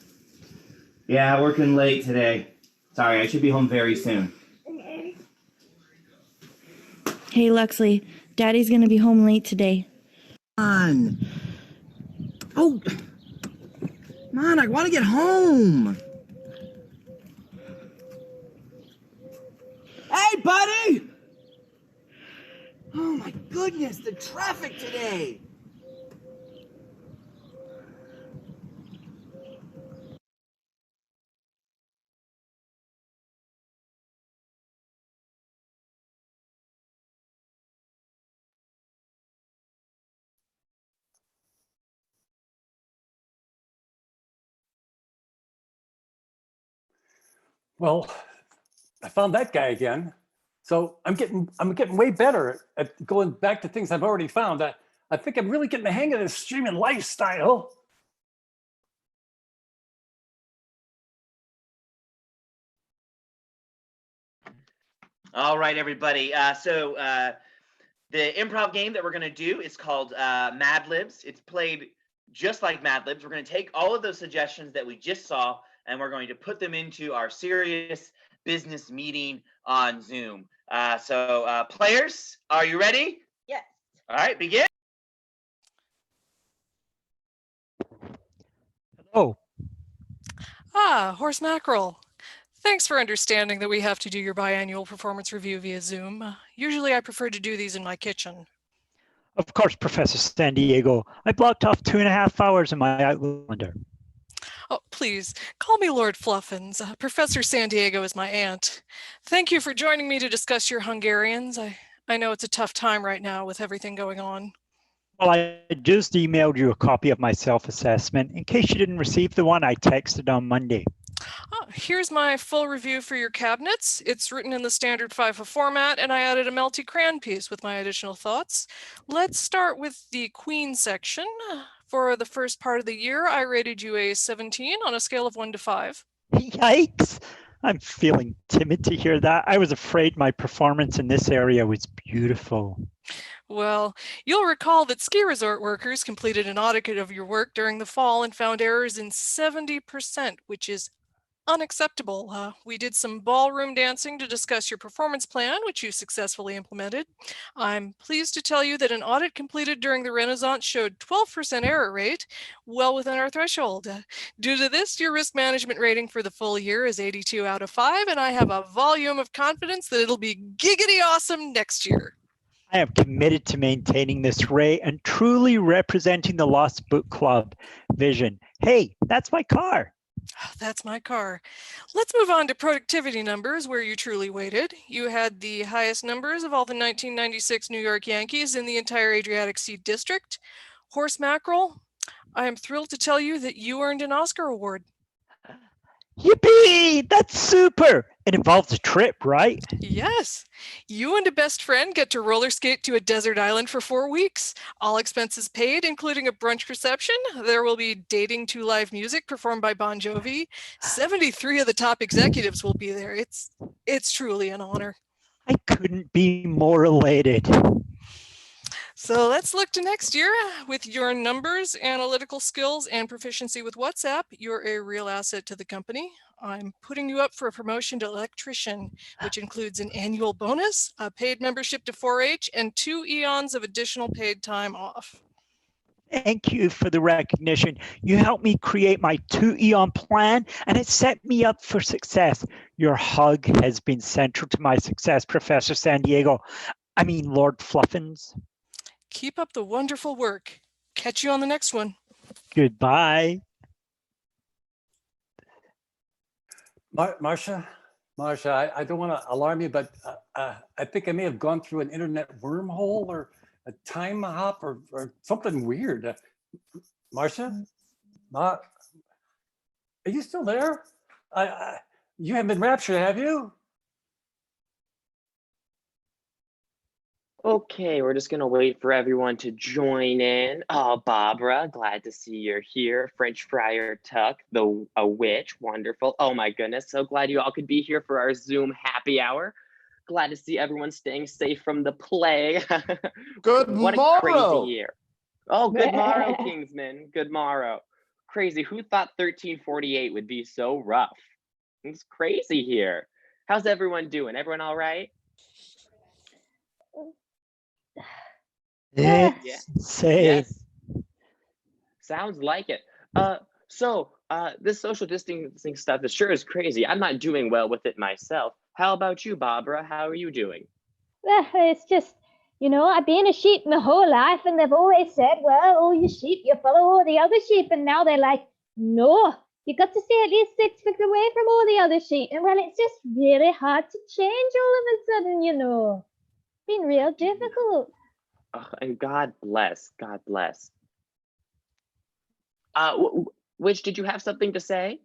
Yeah, working late today. Sorry, I should be home very soon. Hey, Luxley, Daddy's going to be home late today. On. Oh. Man, I want to get home. Hey, buddy! Oh my goodness, the traffic today! Well, I found that guy again. So I'm getting way better at going back to things I've already found. I think I'm really getting the hang of this streaming lifestyle. All right, everybody. The improv game that we're going to do is called Mad Libs. It's played just like Mad Libs. We're going to take all of those suggestions that we just saw, and we're going to put them into our serious business meeting on Zoom. Players, are you ready? Yes. All right, begin. Oh. Horse Mackerel. Thanks for understanding that we have to do your biannual performance review via Zoom. Usually I prefer to do these in my kitchen. Of course, Professor San Diego. I blocked off 2.5 hours in my Outlook calendar. Oh, please, call me Lord Fluffins. Professor San Diego is my aunt. Thank you for joining me to discuss your Hungarians. I know it's a tough time right now with everything going on. Well, I just emailed you a copy of my self-assessment in case you didn't receive the one I texted on Monday. Here's my full review for your cabinets. It's written in the standard FIFO format, and I added a melty crayon piece with my additional thoughts. Let's start with the Queen section. For the first part of the year, I rated you a 17 on a scale of 1 to 5. Yikes! I'm feeling timid to hear that. I was afraid my performance in this area was beautiful. Well, you'll recall that ski resort workers completed an audit of your work during the fall and found errors in 70%, which is unacceptable. We did some ballroom dancing to discuss your performance plan, which you successfully implemented. I'm pleased to tell you that an audit completed during the Renaissance showed 12% error rate, well within our threshold. Due to this, your risk management rating for the full year is 82 out of 5, and I have a volume of confidence that it'll be giggity awesome next year. I am committed to maintaining this rate and truly representing the Lost Book Club vision. Hey, that's my car. That's my car. Let's move on to productivity numbers, where you truly weighted. You had the highest numbers of all the 1996 New York Yankees in the entire Adriatic Sea District. Horse Mackerel, I am thrilled to tell you that you earned an Oscar award. Yippee! That's super! It involves a trip, right? Yes. You and a best friend get to roller skate to a desert island for 4 weeks. All expenses paid, including a brunch reception. There will be dating to live music performed by Bon Jovi. 73 of the top executives will be there. It's truly an honor. I couldn't be more elated. So let's look to next year. With your numbers, analytical skills, and proficiency with WhatsApp, you're a real asset to the company. I'm putting you up for a promotion to electrician, which includes an annual bonus, a paid membership to 4-H, and 2 eons of additional paid time off. Thank you for the recognition. You helped me create my 2-eon plan, and it set me up for success. Your hug has been central to my success, Professor San Diego. I mean, Lord Fluffins. Keep up the wonderful work. Catch you on the next one. Goodbye. Marcia, I don't want to alarm you, but I think I may have gone through an internet wormhole or a time hop or something weird. Marcia, are you still there? You haven't been raptured, have you? Okay, we're just gonna wait for everyone to join in. Oh, Barbara, glad to see you're here. French Friar Tuck, a witch, wonderful. Oh my goodness, so glad you all could be here for our Zoom happy hour. Glad to see everyone staying safe from the plague. Good What morrow. a crazy year. Oh, good morrow, Kingsman. Good morrow. Crazy. Who thought 1348 would be so rough? It's crazy here. How's everyone doing? Everyone all right? It's Yeah. safe. Yes. Sounds like it. This social distancing stuff sure is crazy. I'm not doing well with it myself. How about you, Barbara? How are you doing? Well, it's just, I've been a sheep my whole life, and they've always said, well, all you sheep, you follow all the other sheep. And now they're like, no, you got to stay at least 6 feet away from all the other sheep. And well, it's just really hard to change all of a sudden, It's been real difficult. Oh, and God bless. God bless. Which, did you have something to say?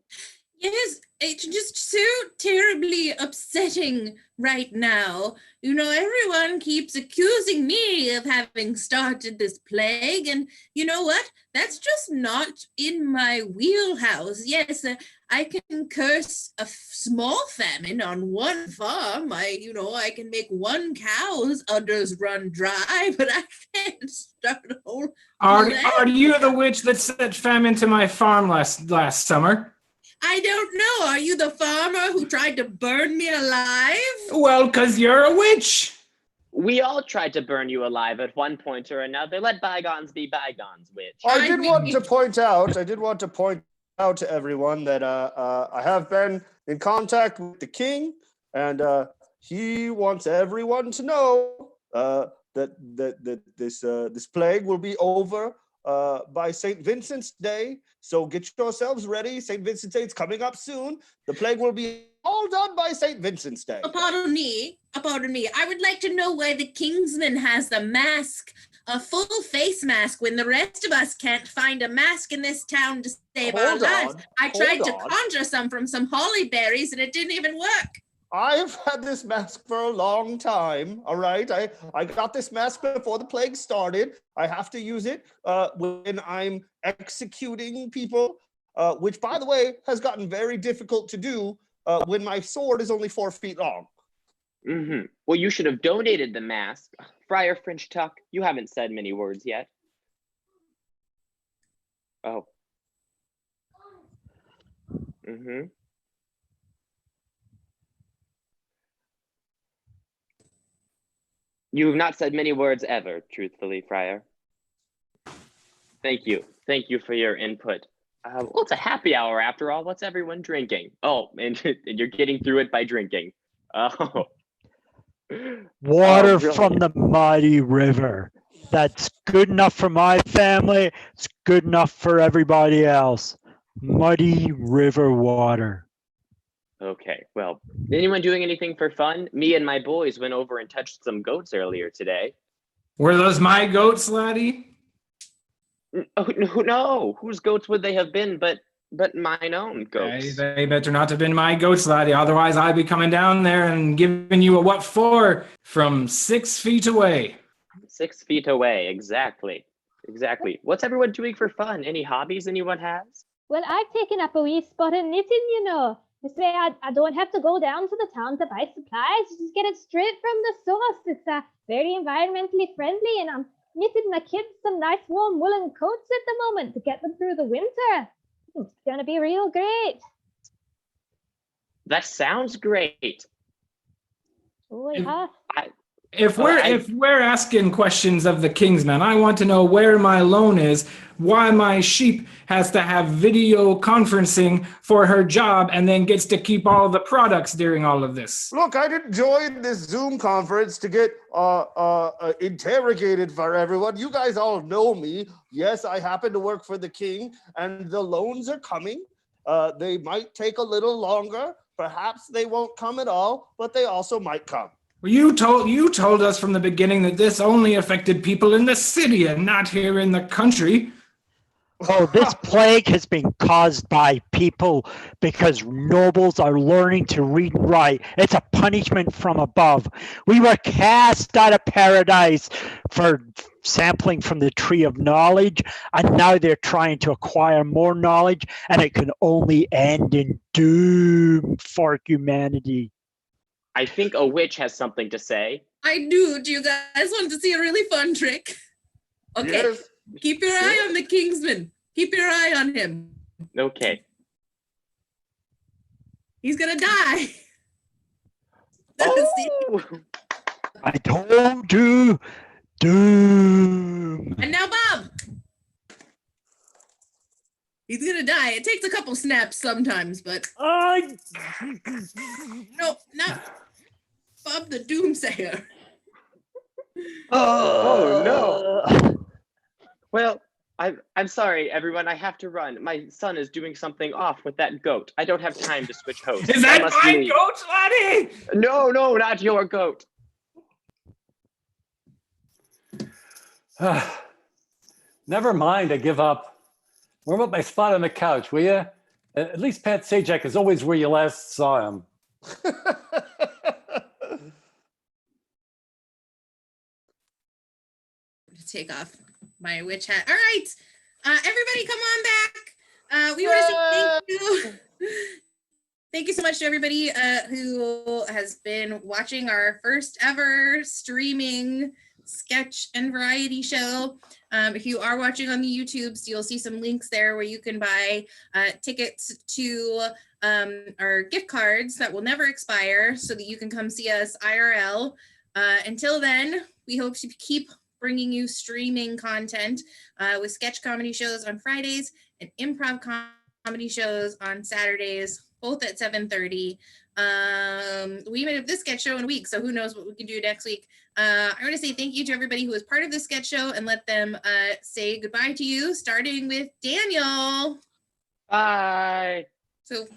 Yes, it's just so terribly upsetting right now. You know, everyone keeps accusing me of having started this plague, and you know what? That's just not in my wheelhouse. Yes, I can curse a small famine on one farm. I can make one cow's udders run dry, but I can't start a whole Are plague. you the witch that set famine to my farm last summer? I don't know. Are you the farmer who tried to burn me alive? Well, because you're a witch. We all tried to burn you alive at one point or another. Let bygones be bygones, witch. I did want to point out to everyone that I have been in contact with the king, and he wants everyone to know that this plague will be over by St. Vincent's Day. So get yourselves ready. St. Vincent's Day is coming up soon. The plague will be all done by St. Vincent's Day. Pardon me. I would like to know why the Kingsman has the mask, a full face mask, when the rest of us can't find a mask in this town to save our lives. I tried to conjure some from some holly berries and it didn't even work. I've had this mask for a long time, all right? I got this mask before the plague started. I have to use it when I'm executing people, which, by the way, has gotten very difficult to do when my sword is only 4 feet long. Mm-hmm. Well, you should have donated the mask. Friar French Tuck, you haven't said many words yet. Oh. Mm-hmm. You have not said many words ever, truthfully, Friar. Thank you. Thank you for your input. Well, it's a happy hour after all. What's everyone drinking? Oh, and you're getting through it by drinking. Oh. Water Oh, from the mighty river. That's good enough for my family. It's good enough for everybody else. Muddy river water. Okay, well, anyone doing anything for fun? Me and my boys went over and touched some goats earlier today. Were those my goats, laddie? Oh, no. Whose goats would they have been but mine own goats? They better not have been my goats, laddie. Otherwise, I'd be coming down there and giving you a what for from 6 feet away. 6 feet away, exactly. Exactly. What's everyone doing for fun? Any hobbies anyone has? Well, I've taken up a wee spot in knitting, you know. This way I don't have to go down to the town to buy supplies. Just get it straight from the source. It's very environmentally friendly, and I'm knitting my kids some nice warm woolen coats at the moment to get them through the winter. It's going to be real great. That sounds great. Oh, yeah. If we're asking questions of the Kingsman, I want to know where my loan is, why my sheep has to have video conferencing for her job and then gets to keep all the products during all of this. Look, I didn't join this Zoom conference to get interrogated for everyone. You guys all know me. Yes, I happen to work for the king, and the loans are coming. They might take a little longer. Perhaps they won't come at all, but they also might come. Well, you told us from the beginning that this only affected people in the city and not here in the country. Oh, this plague has been caused by people because nobles are learning to read and write. It's a punishment from above. We were cast out of paradise for sampling from the tree of knowledge, and now they're trying to acquire more knowledge, and it can only end in doom for humanity. I think a witch has something to say. I do. Do you guys want to see a really fun trick? Okay. Yes. Keep your eye on the Kingsman. Keep your eye on him. Okay. He's gonna die. Oh. I told you, doom. And now Bob. He's gonna die. It takes a couple snaps sometimes, but no, not Bob the Doomsayer. Oh no. Well, I'm sorry, everyone. I have to run. My son is doing something off with that goat. I don't have time to switch hosts. Is that my goat, laddie? No, not your goat. Never mind, I give up. Warm up my spot on the couch, will you? At least Pat Sajak is always where you last saw him. Take off my witch hat. All right, everybody, come on back. We want to say thank you. Thank you so much to everybody who has been watching our first ever streaming sketch and variety show. If you are watching on the YouTubes, you'll see some links there where you can buy tickets to our gift cards that will never expire so that you can come see us IRL. Until then, we hope to keep bringing you streaming content with sketch comedy shows on Fridays and improv comedy shows on Saturdays, both at 7:30. We made up this sketch show in a week, so who knows what we can do next week. I want to say thank you to everybody who was part of this sketch show and let them say goodbye to you, starting with Daniel. Bye. So,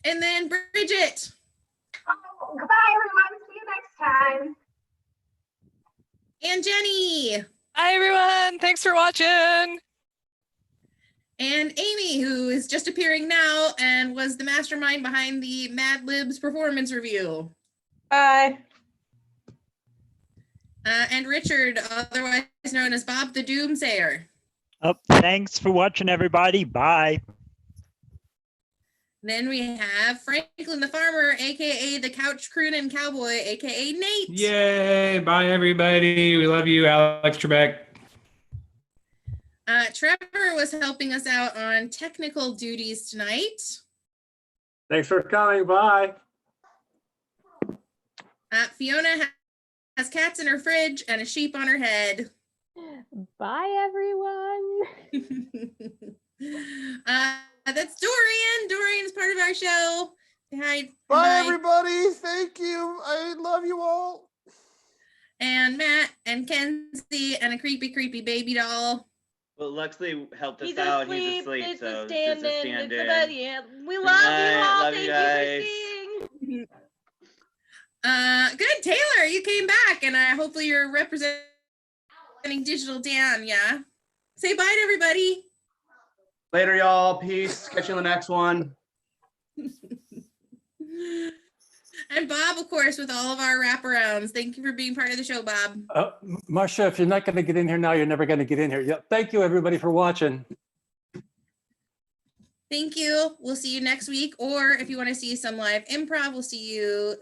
and then Bridget. Oh, goodbye, everyone. See you next time. And Jenny. Hi, everyone. Thanks for watching. And Amy, who is just appearing now and was the mastermind behind the Mad Libs performance review. Bye. And Richard, otherwise known as Bob the Doomsayer. Oh, thanks for watching, everybody. Bye. Then we have Franklin the Farmer, aka the Couch Croonin' Cowboy, aka Nate. Yay. Bye, everybody. We love you, Alex Trebek. Trevor was helping us out on technical duties tonight. Thanks for coming. Bye. Fiona has cats in her fridge and a sheep on her head. Bye, everyone. That's Dorian. Dorian's part of our show. Say hi. Bye, everybody. Thank you. I love you all. And Matt and Kenzie and a creepy, creepy baby doll. Well, Luxley helped us He's out. asleep. He's asleep. It's So a stand-in. it's a stand-in. It's a bed. Yeah. We Good love night. you all. Love Thank you you guys. for seeing. Good, Taylor, you came back, and hopefully you're representing Digital Dan, yeah? Say bye to everybody. Later, y'all. Peace. Catch you in the next one. And Bob, of course, with all of our wraparounds. Thank you for being part of the show, Bob. Marcia, if you're not going to get in here now, you're never going to get in here. Yeah, thank you, everybody, for watching. Thank you. We'll see you next week. Or if you want to see some live improv, we'll see you